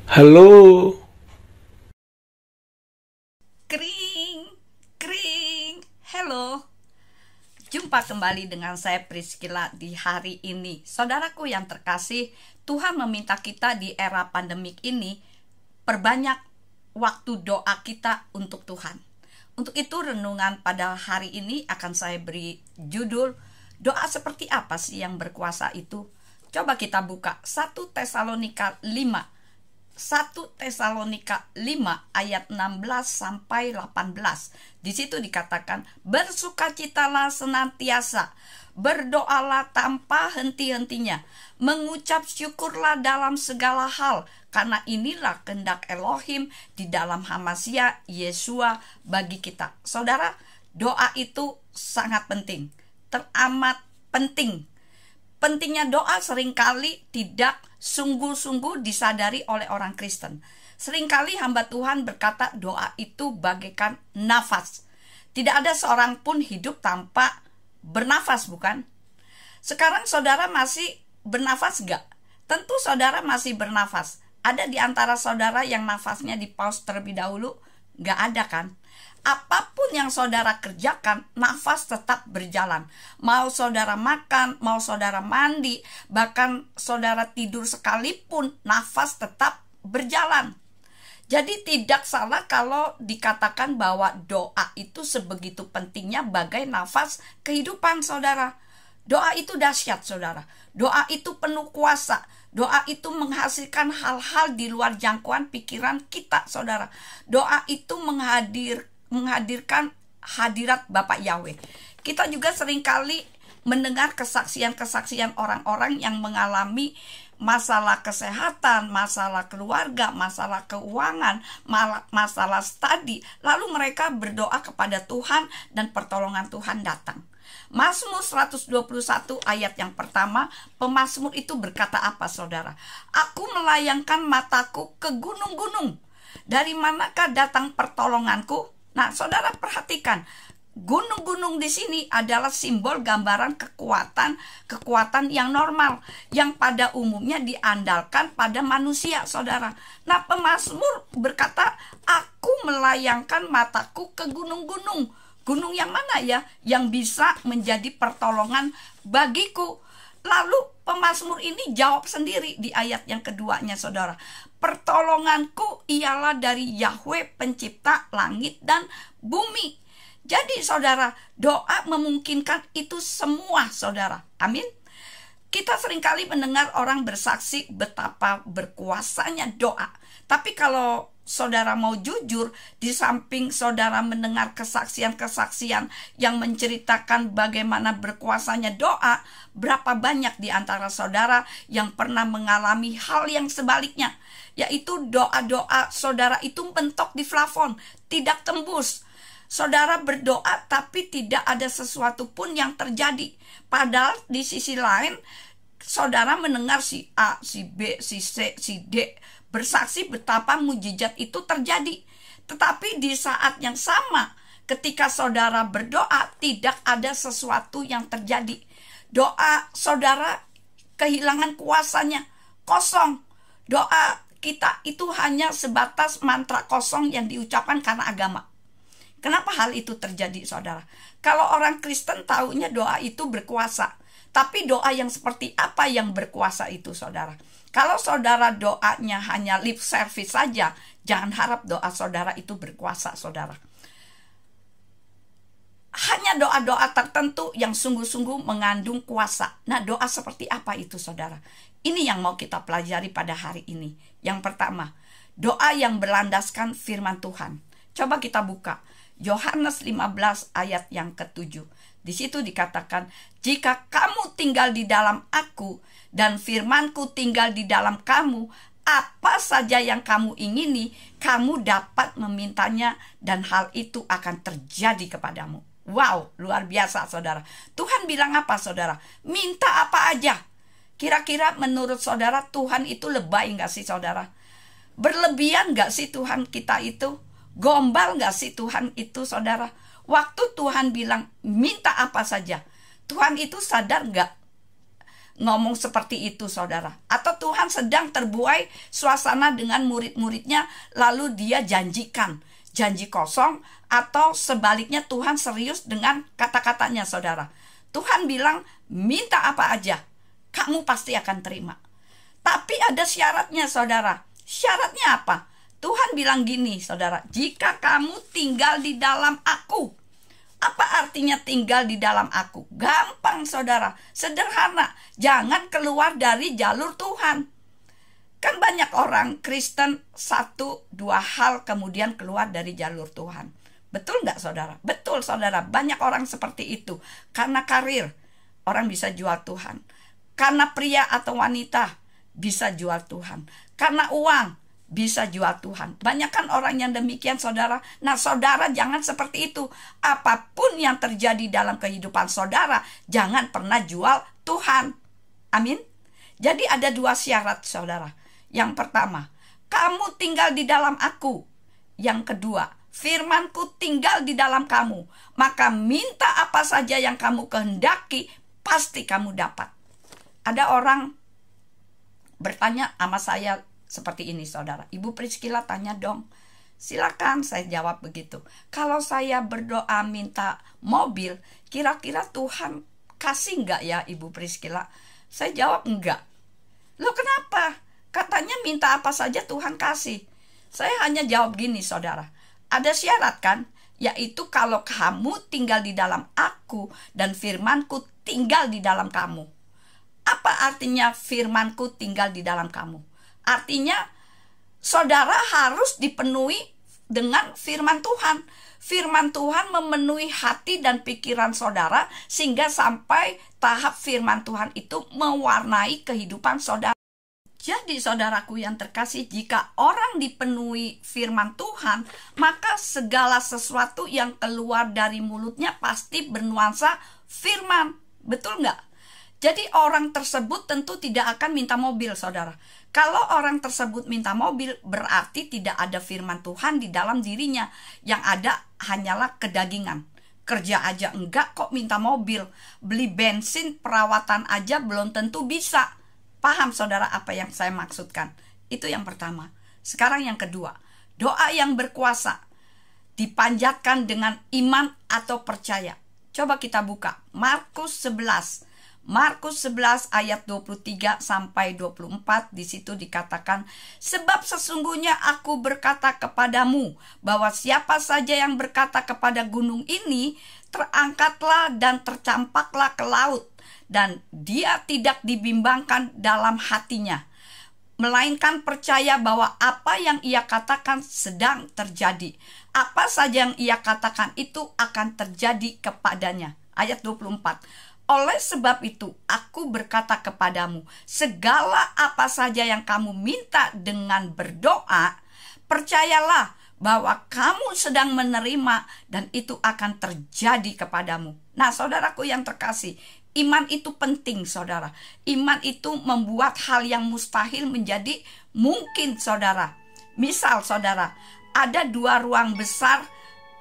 Halo. Kring, kring, hello. Jumpa kembali dengan saya Priscilla di hari ini. Saudaraku yang terkasih, Tuhan meminta kita di era pandemik ini perbanyak waktu doa kita untuk Tuhan. Untuk itu renungan pada hari ini akan saya beri judul, doa seperti apa sih yang berkuasa itu? Coba kita buka 1 Tesalonika 5. 1 Tesalonika 5 ayat 16 sampai 18. Di situ dikatakan, bersukacitalah senantiasa, berdoalah tanpa henti-hentinya, mengucap syukurlah dalam segala hal, karena inilah kehendak Elohim di dalam Hamasya Yesua bagi kita. Saudara, doa itu sangat penting, teramat penting. Pentingnya doa seringkali tidak sungguh-sungguh disadari oleh orang Kristen. Seringkali hamba Tuhan berkata doa itu bagaikan nafas. Tidak ada seorang pun hidup tanpa bernafas, bukan? Sekarang saudara masih bernafas gak? Tentu saudara masih bernafas. Ada di antara saudara yang nafasnya di pause terlebih dahulu? Gak ada kan? Apapun yang saudara kerjakan, nafas tetap berjalan. Mau saudara makan, mau saudara mandi, bahkan saudara tidur sekalipun, nafas tetap berjalan. Jadi tidak salah kalau dikatakan bahwa doa itu sebegitu pentingnya bagai nafas kehidupan saudara. Doa itu dahsyat saudara. Doa itu penuh kuasa. Doa itu menghasilkan hal-hal di luar jangkauan pikiran kita saudara. Doa itu menghadirkan hadirat Bapak Yahweh. Kita juga seringkali mendengar kesaksian-kesaksian orang-orang yang mengalami masalah kesehatan, masalah keluarga, masalah keuangan, masalah studi. Lalu mereka berdoa kepada Tuhan dan pertolongan Tuhan datang. Mazmur 121 ayat yang pertama, pemazmur itu berkata apa saudara? Aku melayangkan mataku ke gunung-gunung. Dari manakah datang pertolonganku? Nah, saudara perhatikan, gunung-gunung di sini adalah simbol gambaran kekuatan yang normal, yang pada umumnya diandalkan pada manusia, saudara. Nah, pemazmur berkata, aku melayangkan mataku ke gunung-gunung. Gunung yang mana ya? Yang bisa menjadi pertolongan bagiku. Lalu pemazmur ini jawab sendiri di ayat yang keduanya saudara. Pertolonganku ialah dari Yahweh pencipta langit dan bumi. Jadi saudara, doa memungkinkan itu semua saudara. Amin. Kita seringkali mendengar orang bersaksi betapa berkuasanya doa. Tapi kalau saudara mau jujur, di samping saudara mendengar kesaksian-kesaksian yang menceritakan bagaimana berkuasanya doa, berapa banyak di antara saudara yang pernah mengalami hal yang sebaliknya, yaitu doa-doa saudara itu mentok di plafon, tidak tembus. Saudara berdoa tapi tidak ada sesuatu pun yang terjadi. Padahal di sisi lain, saudara mendengar si A, si B, si C, si D bersaksi betapa mujizat itu terjadi. Tetapi di saat yang sama, ketika saudara berdoa, tidak ada sesuatu yang terjadi. Doa saudara kehilangan kuasanya, kosong. Doa kita itu hanya sebatas mantra kosong yang diucapkan karena agama. Kenapa hal itu terjadi saudara? Kalau orang Kristen taunya doa itu berkuasa. Tapi doa yang seperti apa yang berkuasa itu saudara? Kalau saudara doanya hanya lip service saja, jangan harap doa saudara itu berkuasa saudara. Hanya doa-doa tertentu yang sungguh-sungguh mengandung kuasa. Nah, doa seperti apa itu saudara? Ini yang mau kita pelajari pada hari ini. Yang pertama, doa yang berlandaskan firman Tuhan. Coba kita buka Yohanes 15 ayat yang ke-7. Di situ dikatakan, jika kamu tinggal di dalam aku dan firmanku tinggal di dalam kamu, apa saja yang kamu ingini, kamu dapat memintanya dan hal itu akan terjadi kepadamu. Wow, luar biasa saudara. Tuhan bilang apa saudara? Minta apa aja. Kira-kira menurut saudara Tuhan itu lebay gak sih saudara? Berlebihan gak sih Tuhan kita itu? Gombal gak sih Tuhan itu saudara? Waktu Tuhan bilang minta apa saja, Tuhan itu sadar gak ngomong seperti itu, saudara. Atau Tuhan sedang terbuai suasana dengan murid-muridnya, lalu dia janjikan, janji kosong, atau sebaliknya Tuhan serius dengan kata-katanya, saudara. Tuhan bilang, minta apa aja, kamu pasti akan terima. Tapi ada syaratnya, saudara. Syaratnya apa? Tuhan bilang gini, saudara, jika kamu tinggal di dalam aku. Apa artinya tinggal di dalam aku? Gampang, saudara, sederhana. Jangan keluar dari jalur Tuhan. Kan banyak orang Kristen 1-2 hal kemudian keluar dari jalur Tuhan. Betul nggak, saudara? Betul, saudara. Banyak orang seperti itu. Karena karir, orang bisa jual Tuhan. Karena pria atau wanita, bisa jual Tuhan. Karena uang, bisa jual Tuhan. Banyak kan orang yang demikian, saudara. Nah, saudara jangan seperti itu. Apapun yang terjadi dalam kehidupan saudara, jangan pernah jual Tuhan. Amin. Jadi ada 2 syarat, saudara. Yang pertama, kamu tinggal di dalam aku. Yang kedua, firmanku tinggal di dalam kamu. Maka minta apa saja yang kamu kehendaki, pasti kamu dapat. Ada orang bertanya sama saya seperti ini, saudara. Ibu Priscilla tanya dong. Silakan, saya jawab begitu. Kalau saya berdoa minta mobil, kira-kira Tuhan kasih enggak ya, Ibu Priscilla? Saya jawab enggak. Loh, kenapa? Katanya minta apa saja Tuhan kasih. Saya hanya jawab gini, saudara. Ada syarat kan? Yaitu kalau kamu tinggal di dalam aku dan firmanku tinggal di dalam kamu. Apa artinya firmanku tinggal di dalam kamu? Artinya saudara harus dipenuhi dengan firman Tuhan. Firman Tuhan memenuhi hati dan pikiran saudara sehingga sampai tahap firman Tuhan itu mewarnai kehidupan saudara. Jadi saudaraku yang terkasih, jika orang dipenuhi firman Tuhan, maka segala sesuatu yang keluar dari mulutnya pasti bernuansa firman. Betul nggak? Jadi orang tersebut tentu tidak akan minta mobil, saudara. Kalau orang tersebut minta mobil, berarti tidak ada firman Tuhan di dalam dirinya. Yang ada hanyalah kedagingan. Kerja aja enggak kok minta mobil. Beli bensin, perawatan aja belum tentu bisa. Paham, saudara, apa yang saya maksudkan? Itu yang pertama. Sekarang yang kedua. Doa yang berkuasa dipanjatkan dengan iman atau percaya. Coba kita buka Markus 11. Markus 11 ayat 23 sampai 24, di situ dikatakan, sebab sesungguhnya aku berkata kepadamu bahwa siapa saja yang berkata kepada gunung ini, terangkatlah dan tercampaklah ke laut, dan dia tidak dibimbangkan dalam hatinya, melainkan percaya bahwa apa yang ia katakan sedang terjadi. Apa saja yang ia katakan itu akan terjadi kepadanya. Ayat 24. Oleh sebab itu, aku berkata kepadamu, segala apa saja yang kamu minta dengan berdoa, percayalah bahwa kamu sedang menerima dan itu akan terjadi kepadamu. Nah, saudaraku yang terkasih, iman itu penting, saudara. Iman itu membuat hal yang mustahil menjadi mungkin, saudara. Misal, saudara, ada 2 ruang besar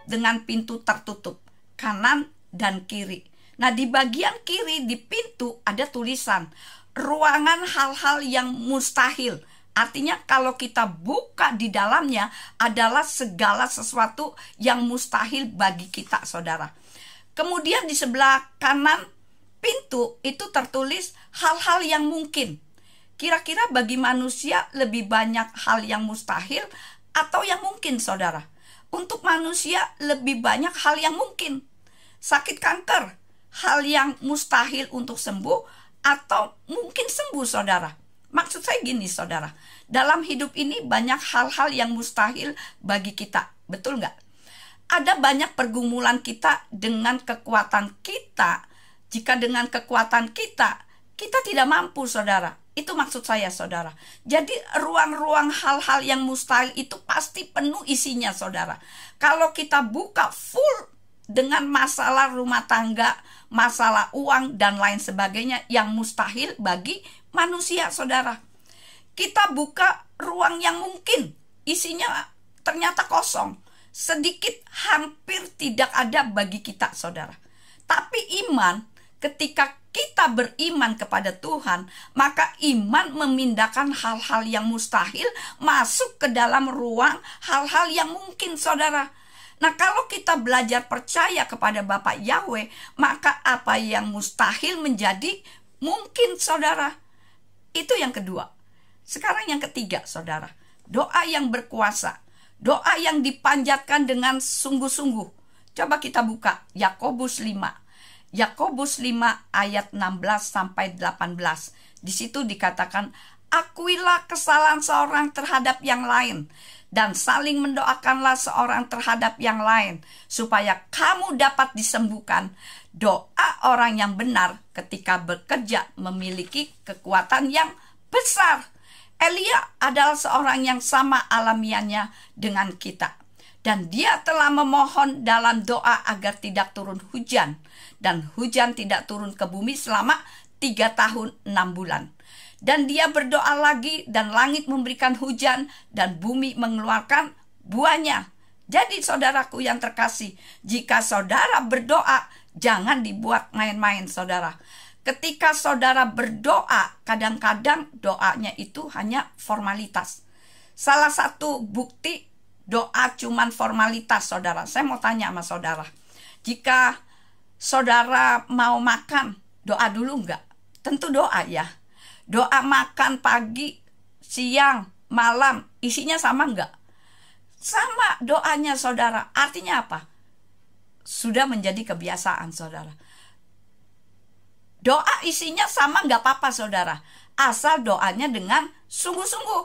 dengan pintu tertutup, kanan dan kiri. Nah, di bagian kiri di pintu ada tulisan ruangan hal-hal yang mustahil. Artinya kalau kita buka di dalamnya adalah segala sesuatu yang mustahil bagi kita, saudara. Kemudian di sebelah kanan pintu itu tertulis hal-hal yang mungkin. Kira-kira bagi manusia lebih banyak hal yang mustahil atau yang mungkin, saudara? Untuk manusia lebih banyak hal yang mungkin. Sakit kanker, hal yang mustahil untuk sembuh atau mungkin sembuh, saudara. Maksud saya gini, saudara. Dalam hidup ini banyak hal-hal yang mustahil bagi kita. Betul nggak? Ada banyak pergumulan kita dengan kekuatan kita. Jika dengan kekuatan kita tidak mampu, saudara. Itu maksud saya, saudara. Jadi ruang-ruang hal-hal yang mustahil itu pasti penuh isinya, saudara. Kalau kita buka full dengan masalah rumah tangga, masalah uang, dan lain sebagainya yang mustahil bagi manusia, saudara. Kita buka ruang yang mungkin, isinya ternyata kosong. Sedikit, hampir tidak ada bagi kita, saudara. Tapi iman, ketika kita beriman kepada Tuhan, maka iman memindahkan hal-hal yang mustahil masuk ke dalam ruang hal-hal yang mungkin, saudara. Nah, kalau kita belajar percaya kepada Bapa Yahweh, maka apa yang mustahil menjadi mungkin, saudara. Itu yang kedua. Sekarang yang ketiga, saudara. Doa yang berkuasa. Doa yang dipanjatkan dengan sungguh-sungguh. Coba kita buka Yakobus 5. Yakobus 5 ayat 16 sampai 18. Di situ dikatakan, akuilah kesalahan seorang terhadap yang lain, dan saling mendoakanlah seorang terhadap yang lain, supaya kamu dapat disembuhkan. Doa orang yang benar ketika bekerja memiliki kekuatan yang besar. Elia adalah seorang yang sama alamiahnya dengan kita. Dan dia telah memohon dalam doa agar tidak turun hujan. Dan hujan tidak turun ke bumi selama 3 tahun 6 bulan. Dan dia berdoa lagi, dan langit memberikan hujan, dan bumi mengeluarkan buahnya. Jadi saudaraku yang terkasih, jika saudara berdoa, jangan dibuat main-main, saudara. Ketika saudara berdoa, kadang-kadang doanya itu hanya formalitas. Salah satu bukti doa cuman formalitas, saudara. Saya mau tanya sama saudara, jika saudara mau makan, doa dulu enggak? Tentu doa ya. Doa makan pagi, siang, malam, isinya sama enggak? Sama doanya, saudara. Artinya apa? Sudah menjadi kebiasaan, saudara. Doa isinya sama enggak apa-apa, saudara. Asal doanya dengan sungguh-sungguh.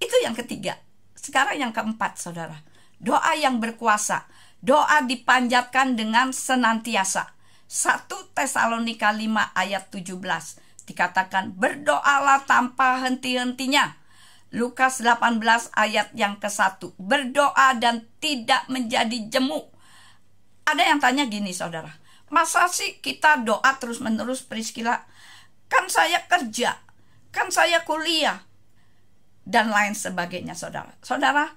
Itu yang ketiga. Sekarang yang keempat, saudara. Doa yang berkuasa. Doa dipanjatkan dengan senantiasa. 1 Tesalonika 5 ayat 17. Dikatakan, berdoalah tanpa henti-hentinya. Lukas 18 ayat yang ke-1. Berdoa dan tidak menjadi jemu. Ada yang tanya gini, saudara. Masa sih kita doa terus-menerus, Priscilla? Kan saya kerja, kan saya kuliah, dan lain sebagainya, saudara. Saudara,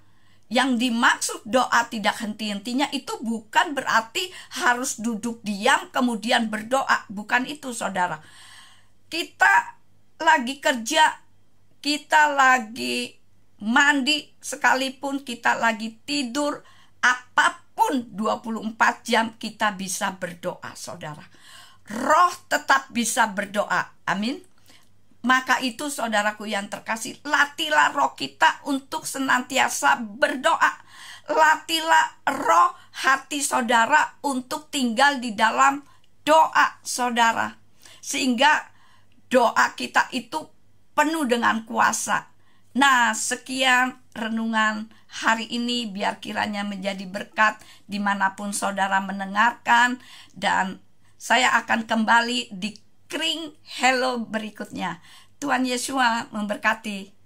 yang dimaksud doa tidak henti-hentinya itu bukan berarti harus duduk diam kemudian berdoa. Bukan itu, saudara. Kita lagi kerja, kita lagi mandi, sekalipun kita lagi tidur, apapun 24 jam kita bisa berdoa, saudara. Roh tetap bisa berdoa. Amin. Maka itu, saudaraku yang terkasih, latihlah roh kita untuk senantiasa berdoa. Latihlah roh hati saudara untuk tinggal di dalam doa, saudara. Sehingga doa kita itu penuh dengan kuasa. Nah, sekian renungan hari ini, biar kiranya menjadi berkat dimanapun saudara mendengarkan. Dan saya akan kembali di Kring Hello berikutnya. Tuhan Yesus memberkati.